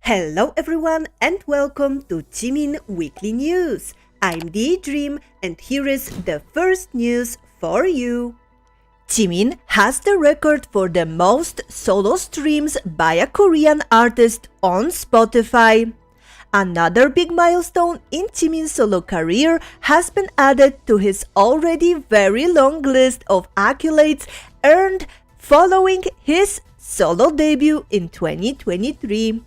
Hello everyone and welcome to Jimin Weekly News. I'm Dream and here is the first news for you. Jimin has the record for the most solo streams by a Korean artist on Spotify. Another big milestone in Jimin's solo career has been added to his already very long list of accolades earned following his solo debut in 2023.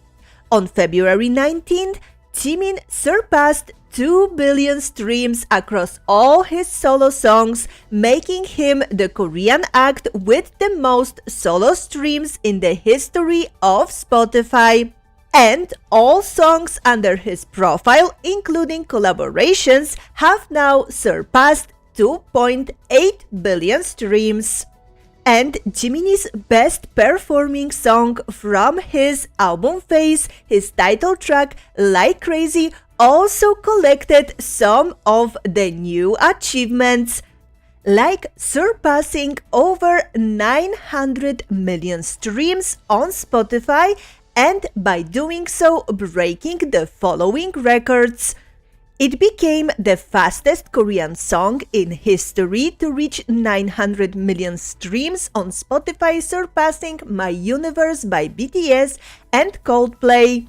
On February 19th, Jimin surpassed 2 billion streams across all his solo songs, making him the Korean act with the most solo streams in the history of Spotify. And all songs under his profile, including collaborations, have now surpassed 2.8 billion streams. And Jiminie's best performing song from his album phase, his title track Like Crazy, also collected some of the new achievements, like surpassing over 900 million streams on Spotify and by doing so breaking the following records. It became the fastest Korean song in history to reach 900 million streams on Spotify, surpassing My Universe by BTS and Coldplay.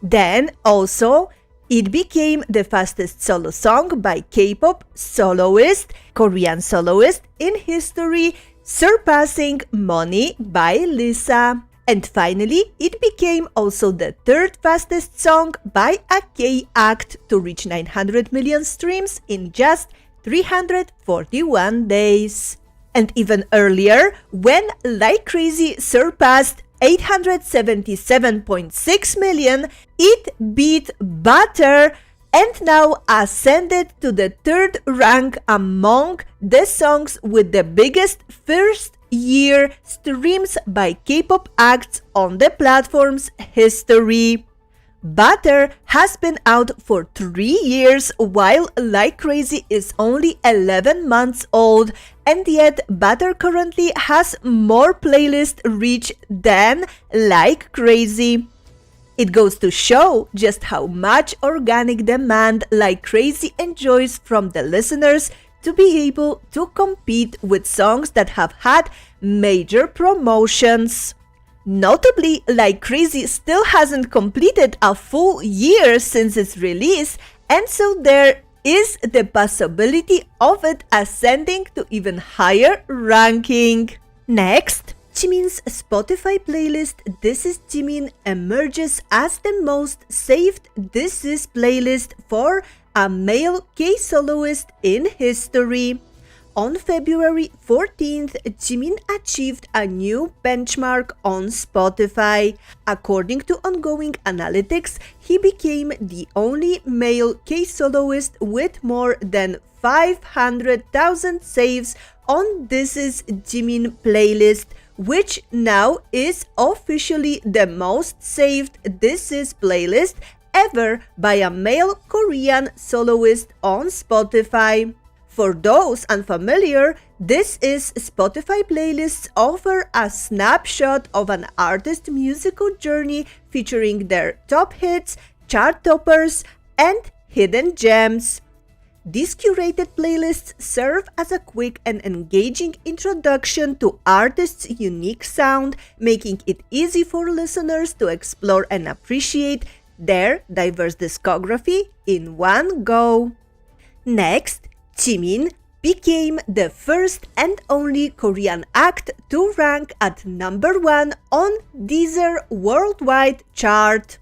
Then also, it became the fastest solo song by K-pop soloist, Korean soloist in history, surpassing Money by Lisa. And finally, it became also the third fastest song by a K-act to reach 900 million streams in just 341 days. And even earlier, when Like Crazy surpassed 877.6 million, it beat Butter and now ascended to the third rank among the songs with the biggest first-year streams by K-pop acts on the platform's history. Butter has been out for 3 years, while Like Crazy is only 11 months old, and yet Butter currently has more playlist reach than Like Crazy. It goes to show just how much organic demand Like Crazy enjoys from the listeners to be able to compete with songs that have had major promotions. Notably, Like Crazy still hasn't completed a full year since its release, and so there is the possibility of it ascending to even higher ranking. Next, Jimin's Spotify playlist This Is Jimin emerges as the most saved This Is playlist for a male K-soloist in history. On February 14th, Jimin achieved a new benchmark on Spotify. According to ongoing analytics, he became the only male K-soloist with more than 500,000 saves on This Is Jimin playlist, which now is officially the most saved This Is playlist ever by a male Korean soloist on Spotify. For those unfamiliar, This Is Spotify playlists offer a snapshot of an artist's musical journey featuring their top hits, chart toppers, and hidden gems. These curated playlists serve as a quick and engaging introduction to artists' unique sound, making it easy for listeners to explore and appreciate their diverse discography in one go. Next, Jimin became the first and only Korean act to rank at number 1 on Deezer Worldwide chart.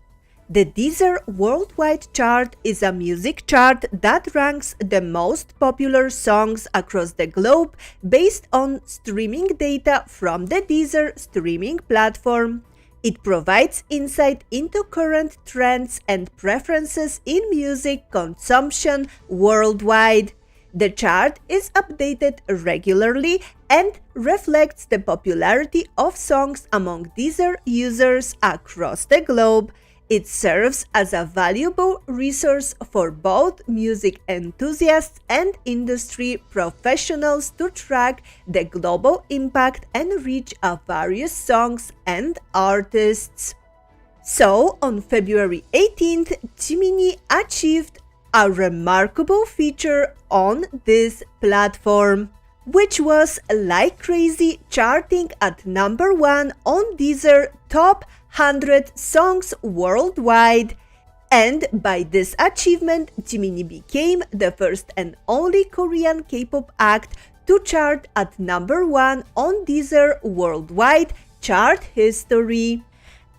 The Deezer Worldwide chart is a music chart that ranks the most popular songs across the globe based on streaming data from the Deezer streaming platform. It provides insight into current trends and preferences in music consumption worldwide. The chart is updated regularly and reflects the popularity of songs among Deezer users across the globe. It serves as a valuable resource for both music enthusiasts and industry professionals to track the global impact and reach of various songs and artists. So, on February 18th, Jiminie achieved a remarkable feature on this platform, which was Like Crazy charting at number 1 on Deezer Top 100 Songs Worldwide. And by this achievement, Jiminie became the first and only Korean K-pop act to chart at number 1 on Deezer Worldwide chart history.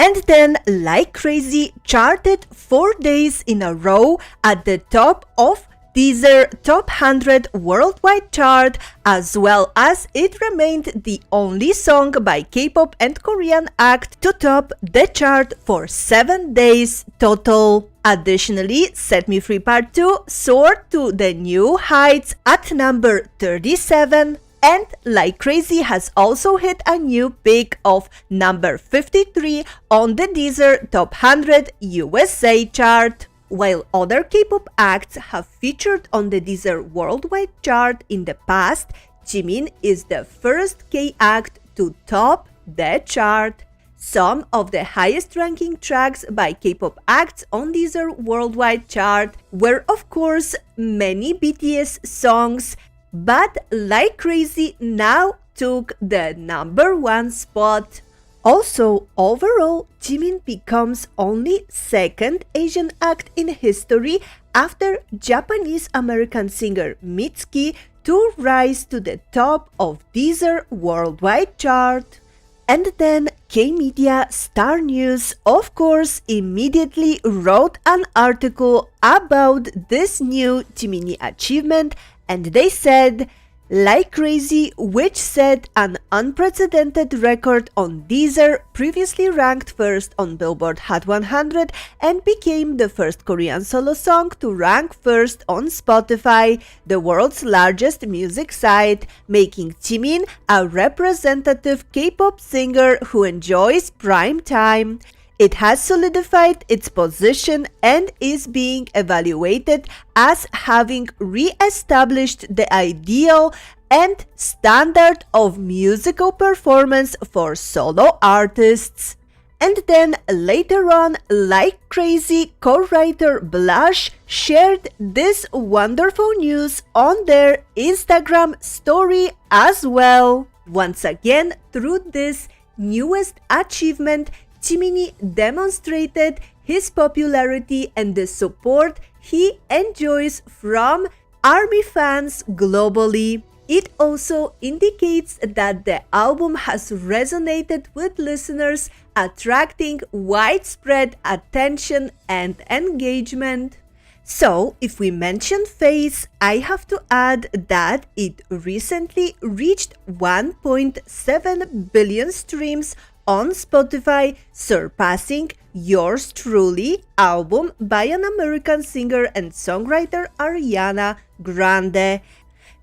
And then Like Crazy charted 4 days in a row at the top of Deezer Top 100 Worldwide chart, as well as it remained the only song by K-pop and Korean act to top the chart for 7 days total. Additionally, Set Me Free Part 2 soared to the new heights at number 37. And Like Crazy has also hit a new peak of number 53 on the Deezer Top 100 USA chart. While other K-pop acts have featured on the Deezer Worldwide chart in the past, Jimin is the first K-act to top the chart. Some of the highest-ranking tracks by K-pop acts on Deezer Worldwide chart were, of course, many BTS songs, but Like Crazy now took the number 1 spot. Also, overall, Jimin becomes only second Asian act in history after Japanese-American singer Mitski to rise to the top of Deezer Worldwide chart. And then K-Media Star News, of course, immediately wrote an article about this new Jiminie achievement, and they said, Like Crazy, which set an unprecedented record on Deezer, previously ranked first on Billboard Hot 100 and became the first Korean solo song to rank first on Spotify, the world's largest music site, making Jimin a representative K-pop singer who enjoys prime time. It has solidified its position and is being evaluated as having re-established the ideal and standard of musical performance for solo artists. And then later on, Like Crazy co-writer Blush shared this wonderful news on their Instagram story as well. Once again, through this newest achievement, Jiminie demonstrated his popularity and the support he enjoys from A.R.M.Y fans globally. It also indicates that the album has resonated with listeners, attracting widespread attention and engagement. So, if we mention Face, I have to add that it recently reached 1.7 billion streams on Spotify, surpassing Yours Truly album by an American singer and songwriter Ariana Grande.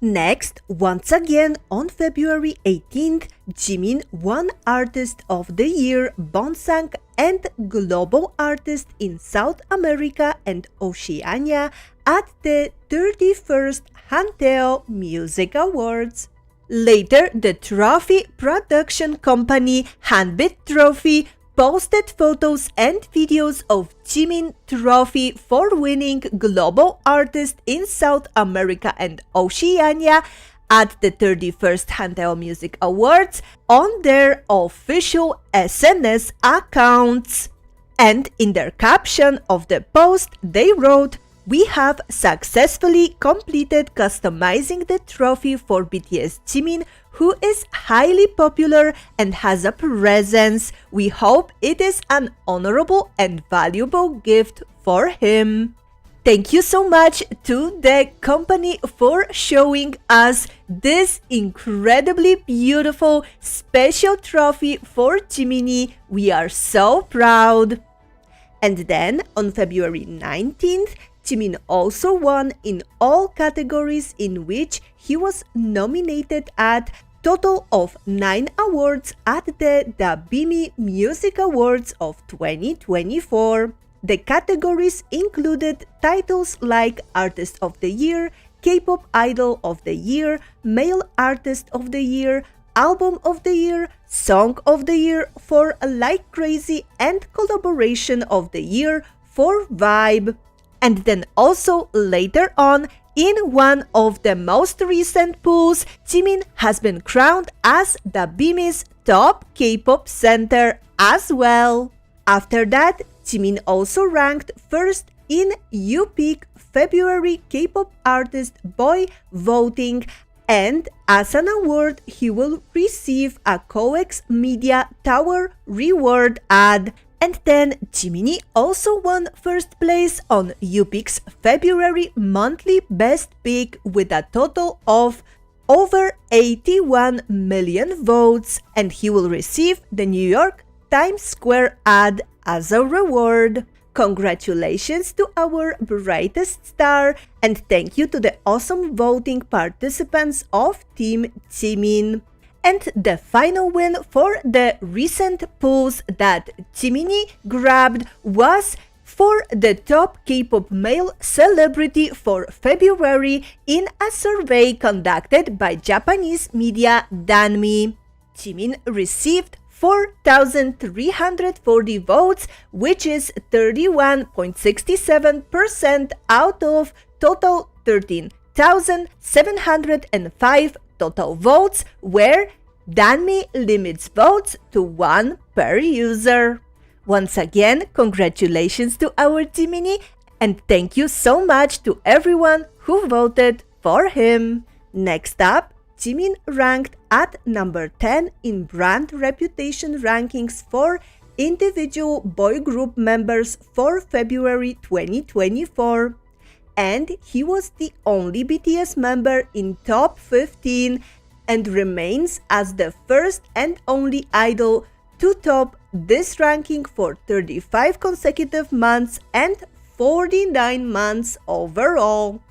Next, once again on February 18th, Jimin won Artist of the Year, Bonsang, and Global Artist in South America and Oceania at the 31st Hanteo Music Awards. Later, the trophy production company Hanbit Trophy posted photos and videos of Jimin Trophy for winning Global Artist in South America and Oceania at the 31st Hanteo Music Awards on their official SNS accounts. And in their caption of the post, they wrote, "We have successfully completed customizing the trophy for BTS Jimin, who is highly popular and has a presence. We hope it is an honorable and valuable gift for him." Thank you so much to the company for showing us this incredibly beautiful special trophy for Jiminie. We are so proud. And then on February 19th, Jimin also won in all categories in which he was nominated at total of 9 awards at the Dabimi Music Awards of 2024. The categories included titles like Artist of the Year, K-pop Idol of the Year, Male Artist of the Year, Album of the Year, Song of the Year for Like Crazy, and Collaboration of the Year for Vibe. And then also later on, in one of the most recent polls, Jimin has been crowned as the BIMI's top K-pop center as well. After that, Jimin also ranked first in YouPeak February K-pop Artist Boy voting, and as an award, he will receive a COEX Media Tower reward ad. And then Jiminie also won first place on YouPeak's February monthly best pick with a total of over 81 million votes, and he will receive the New York Times Square ad as a reward. Congratulations to our brightest star, and thank you to the awesome voting participants of Team Jimin. And the final win for the recent polls that Jiminie grabbed was for the top K-pop male celebrity for February in a survey conducted by Japanese media A.R.M.Y. Jimin received 4,340 votes, which is 31.67% out of total 13,705 total votes, where A.R.M.Y limits votes to 1 per user. Once again, congratulations to our Jiminie, and thank you so much to everyone who voted for him. Next up, Jimin ranked at number 10 in brand reputation rankings for individual boy group members for February 2024. And he was the only BTS member in top 15 and remains as the first and only idol to top this ranking for 35 consecutive months and 49 months overall.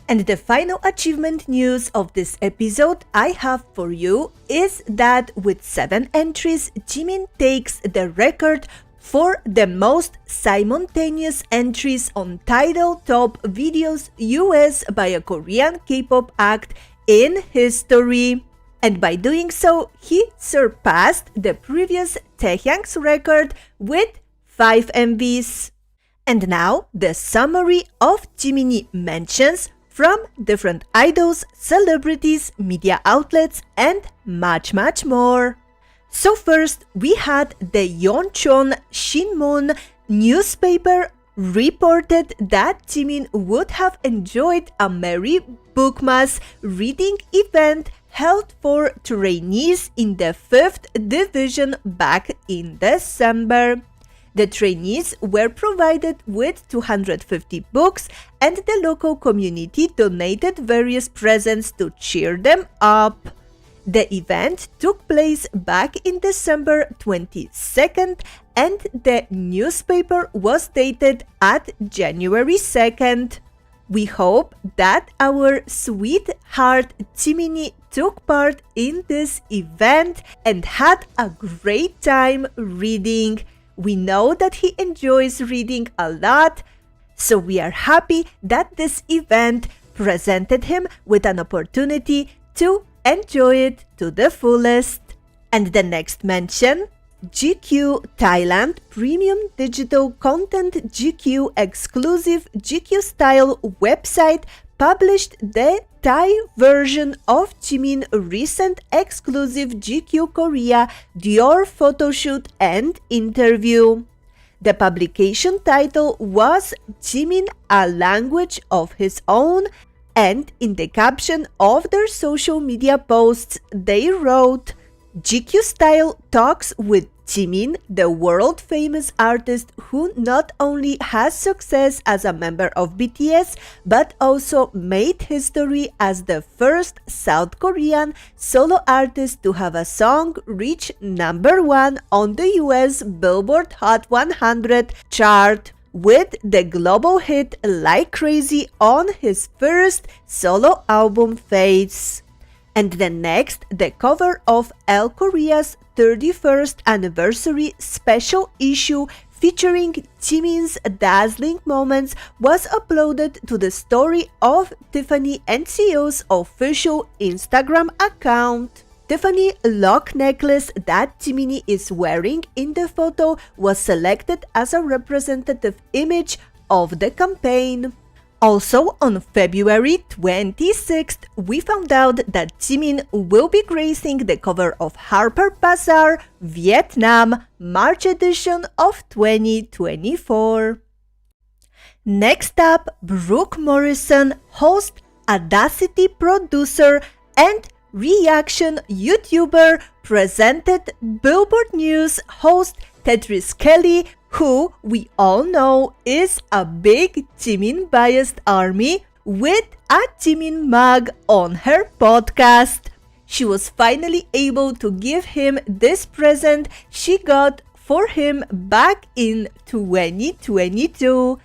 And the final achievement news of this episode I have for you is that with 7 entries, Jimin takes the record for the most simultaneous entries on Tidal Top Videos US by a Korean K-pop act in history. And by doing so, he surpassed the previous Taehyung's record with 5 MVs. And now, the summary of Jiminie mentions from different idols, celebrities, media outlets, and much more. So first, we had the Yeoncheon Shinmun newspaper reported that Jimin would have enjoyed a Merry Bookmas reading event held for trainees in the 5th division back in December. The trainees were provided with 250 books, and the local community donated various presents to cheer them up. The event took place back in December 22nd, and the newspaper was dated at January 2nd. We hope that our sweetheart Jiminie took part in this event and had a great time reading. We know that he enjoys reading a lot, so we are happy that this event presented him with an opportunity to enjoy it to the fullest. And the next mention, GQ Thailand Premium Digital Content GQ exclusive GQ Style website published the Thai version of Jimin's recent exclusive GQ Korea Dior photoshoot and interview. The publication title was Jimin, a language of his own, and in the caption of their social media posts, they wrote, GQ Style talks with Jimin, the world-famous artist who not only has success as a member of BTS, but also made history as the first South Korean solo artist to have a song reach #1 on the US Billboard Hot 100 chart, with the global hit Like Crazy on his first solo album Fates. And then next, the cover of Elle Korea's 31st anniversary special issue featuring Jimin's dazzling moments was uploaded to the story of Tiffany & CO's official Instagram account. Tiffany lock necklace that Jiminie is wearing in the photo was selected as a representative image of the campaign. Also, on February 26th, we found out that Jimin will be gracing the cover of Harper's Bazaar Vietnam March edition of 2024. Next up, Brooke Morrison, host, Audacity producer, and reaction YouTuber, presented Billboard News host Tetris Kelly, who we all know is a big Jimin biased ARMY, with a Jimin mug on her podcast. She was finally able to give him this present she got for him back in 2022.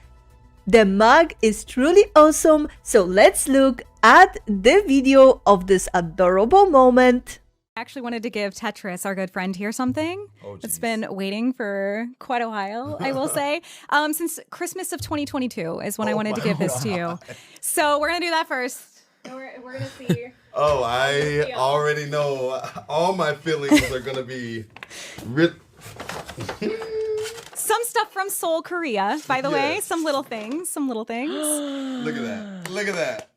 The mug is truly awesome, so let's look at the video of this adorable moment. I actually wanted to give Tetris, our good friend here, something. It's been waiting for quite a while, I will say. Since Christmas of 2022 is when I wanted to give this to you. So we're going to do that first. We're going to see. Oh, I already know. All my feelings are going to be... Some stuff from Seoul, Korea, by the way. Some little things. Look at that. Look at that.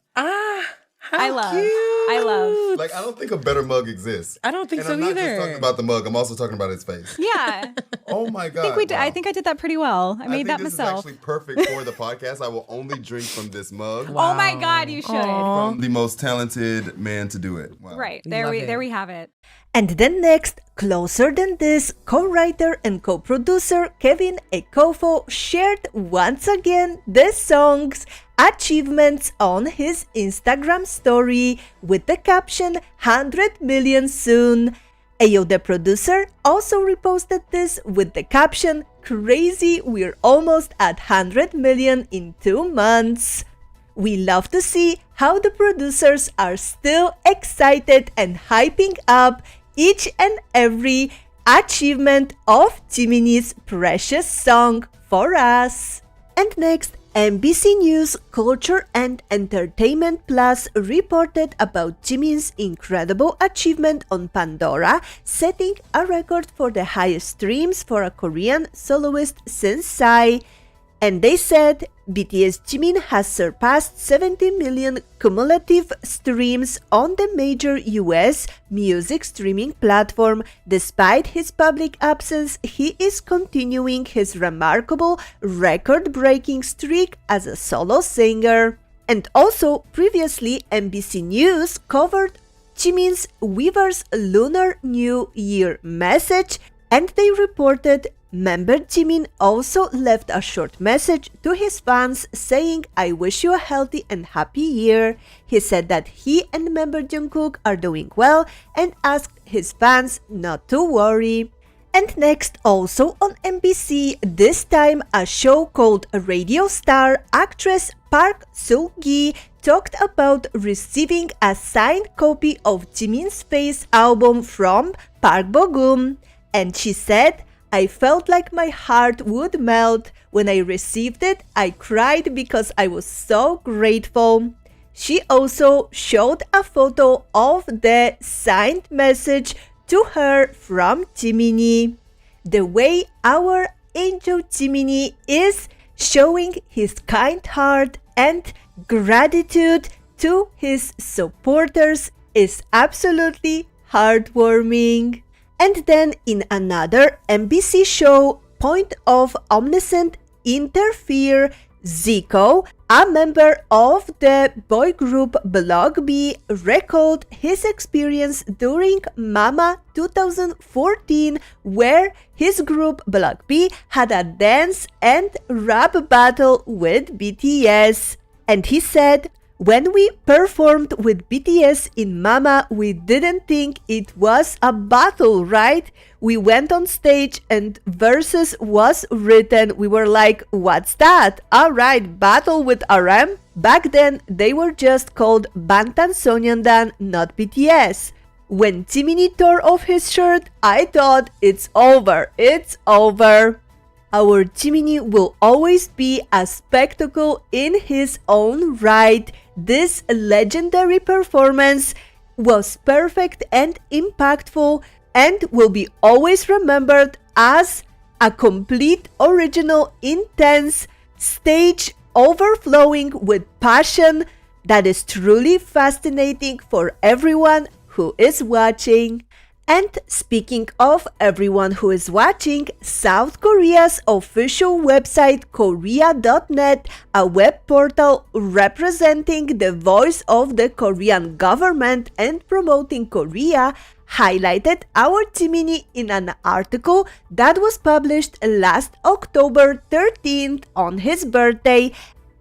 I love. Like, I don't think a better mug exists. I don't think so either. I'm not either. just talking about the mug. I'm also talking about its face. Yeah. Oh my God. I think I did that pretty well. I made that myself. This is actually perfect for the podcast. I will only drink from this mug. Wow. Oh my God, you should. From the most talented man to do it. Wow. Right. There we have it. And then next, closer than this, co-writer and co-producer Kevin Ekofo shared once again the song's achievements on his Instagram story with the caption 100 million soon. Ayo, the producer, also reposted this with the caption crazy, we're almost at 100 million in 2 months. We love to see how the producers are still excited and hyping up each and every achievement of Jiminie's precious song for us. And next, NBC News Culture and Entertainment Plus reported about Jimin's incredible achievement on Pandora, setting a record for the highest streams for a Korean soloist since Psy. And they said BTS Jimin has surpassed 70 million cumulative streams on the major US music streaming platform. Despite his public absence, he is continuing his remarkable record-breaking streak as a solo singer. And also, previously, NBC News covered Jimin's Weaver's Lunar New Year message, and they reported member Jimin also left a short message to his fans saying, I wish you a healthy and happy year. He said that he and member Jungkook are doing well and asked his fans not to worry. And next, also on NBC, this time a show called Radio Star, actress Park Soo-gi talked about receiving a signed copy of Jimin's Face album from Park Bo-gum. And she said, I felt like my heart would melt. When I received it, I cried because I was so grateful. She also showed a photo of the signed message to her from Jiminie. The way our angel Jiminie is showing his kind heart and gratitude to his supporters is absolutely heartwarming. And then in another NBC show, Point of Omniscient Interfere, Zico, a member of the boy group Block B, recalled his experience during Mama 2014, where his group Block B had a dance and rap battle with BTS. And he said, when we performed with BTS in Mama, we didn't think it was a battle, right? We went on stage and verses was written. We were like, what's that? Alright, battle with A.R.M.Y? Back then, they were just called Bangtan Sonyeondan, not BTS. When Jiminie tore off his shirt, I thought, it's over, it's over. Our Jiminie will always be a spectacle in his own right. This legendary performance was perfect and impactful and will be always remembered as a complete, original, intense stage overflowing with passion that is truly fascinating for everyone who is watching. And speaking of everyone who is watching, South Korea's official website korea.net, a web portal representing the voice of the Korean government and promoting Korea, highlighted our Jiminie in an article that was published last October 13th on his birthday.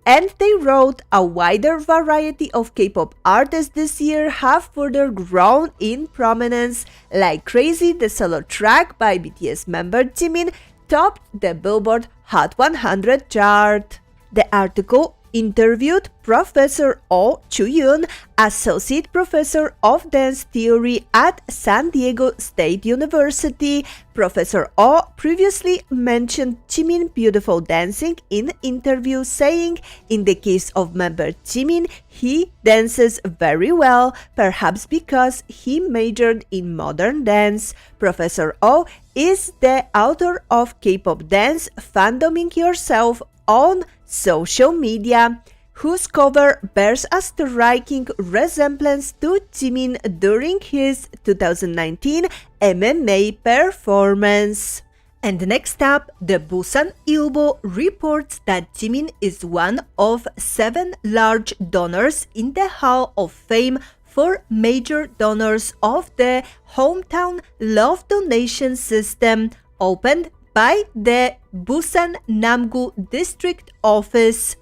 And they wrote, a wider variety of K-pop artists this year have further grown in prominence. Like crazy, the solo track by BTS member Jimin topped the Billboard Hot 100 chart. The article interviewed Professor Oh Choo-yoon, Associate Professor of Dance Theory at San Diego State University. Professor Oh previously mentioned Jimin's beautiful dancing in interview, saying, in the case of member Jimin, he dances very well, perhaps because he majored in modern dance. Professor Oh is the author of K-pop Dance Fandoming Yourself on social media, whose cover bears a striking resemblance to Jimin during his 2019 MMA performance. And next up, the Busan Ilbo reports that Jimin is one of 7 large donors in the Hall of Fame for major donors of the Hometown Love Donation System, opened by the Busan Namgu District Office.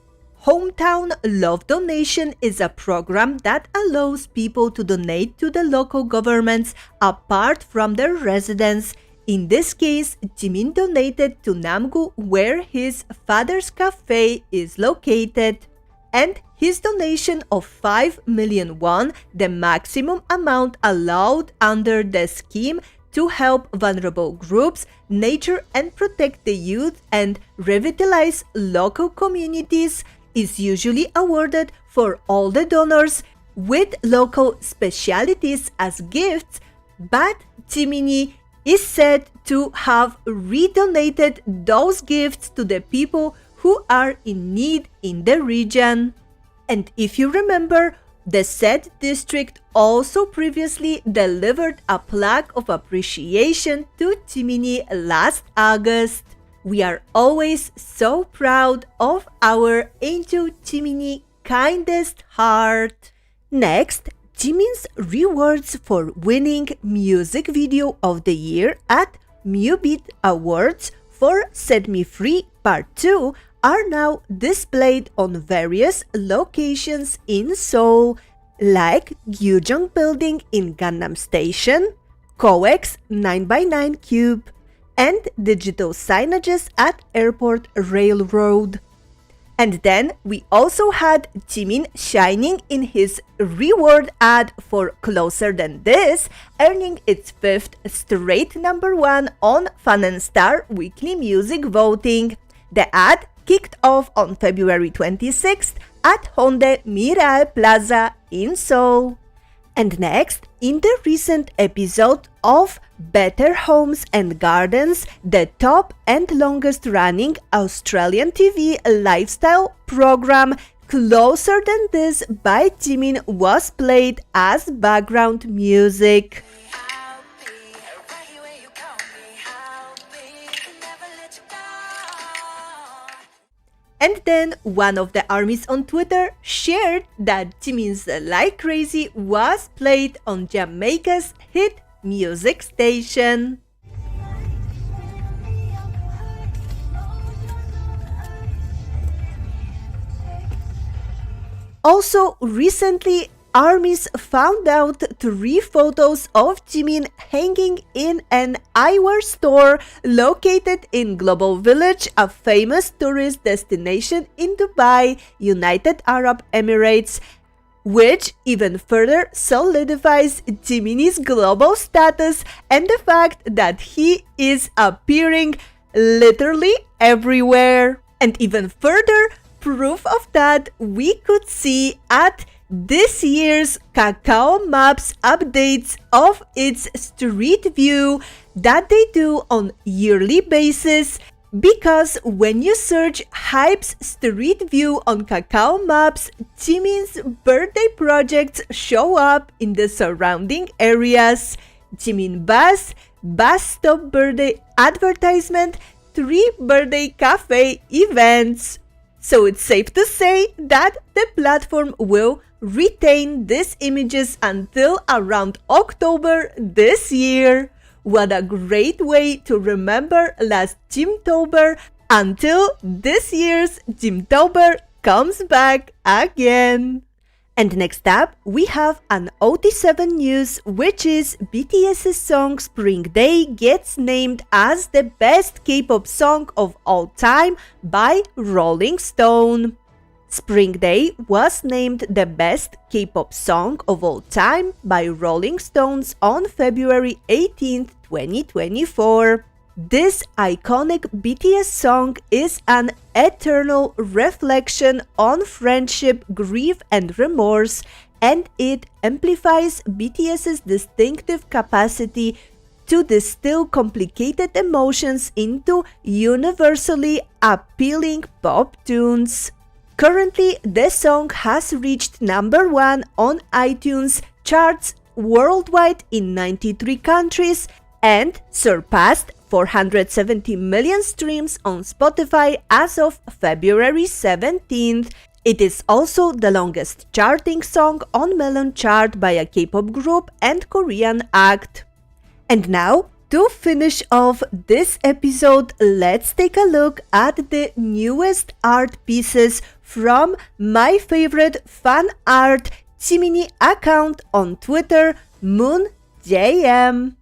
Hometown Love Donation is a program that allows people to donate to the local governments apart from their residence. In this case, Jimin donated to Namgu, where his father's cafe is located. And his donation of 5 million won, the maximum amount allowed under the scheme to help vulnerable groups, nature and protect the youth and revitalize local communities, is usually awarded for all the donors with local specialties as gifts, but Jiminie is said to have redonated those gifts to the people who are in need in the region. And if you remember, the said district also previously delivered a plaque of appreciation to Jiminie last August. We are always so proud of our angel Jiminie, kindest heart. Next, Jimin's rewards for winning Music Video of the Year at MuBeat Awards for Set Me Free Part 2 are now displayed on various locations in Seoul, like Gyujong Building in Gangnam Station, COEX 9x9 Cube, and digital signages at Airport Railroad. And then we also had Jimin shining in his reward ad for Closer Than This, earning its 5th straight #1 on Fan and Star Weekly Music Voting. The ad kicked off on February 26th at Hyundai Mirae Plaza in Seoul. And next, in the recent episode of Better Homes and Gardens, the top and longest running Australian TV lifestyle program, Closer Than This by Jimin was played as background music. And then one of the ARMYs on Twitter shared that Jimin's Like Crazy was played on Jamaica's hit music station. Also, recently, ARMYs found out 3 photos of Jimin hanging in an eyewear store located in Global Village, a famous tourist destination in Dubai, United Arab Emirates, which even further solidifies Jiminie's global status and the fact that he is appearing literally everywhere. And even further proof of that we could see at this year's Kakao Maps updates of its Street View that they do on yearly basis, because when you search Hype's Street View on Kakao Maps, Jimin's birthday projects show up in the surrounding areas. Jimin Bus Stop birthday advertisement, 3 birthday cafe events. So it's safe to say that the platform will retain these images until around October this year. What a great way to remember last Jimtober until this year's Jimtober comes back again. And next up, we have an OT7 news, which is BTS's song Spring Day gets named as the best K-pop song of all time by Rolling Stone. Spring Day was named the best K-pop song of all time by Rolling Stones on February 18, 2024. This iconic BTS song is an eternal reflection on friendship, grief, and remorse, and it amplifies BTS's distinctive capacity to distill complicated emotions into universally appealing pop tunes. Currently, the song has reached number 1 on iTunes charts worldwide in 93 countries and surpassed 470 million streams on Spotify as of February 17th. It is also the longest charting song on Melon chart by a K-pop group and Korean act. And now, to finish off this episode, let's take a look at the newest art pieces from my favorite fan art Jiminie account on Twitter, MoonJM.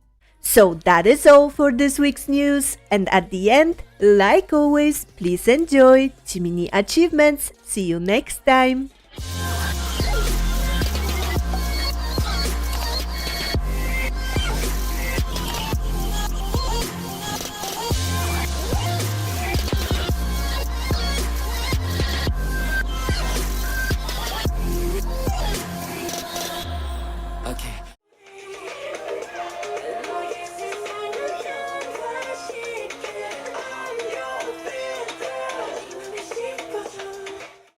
So that is all for this week's news, and at the end, like always, please enjoy Jiminie achievements. See you next time! Okay,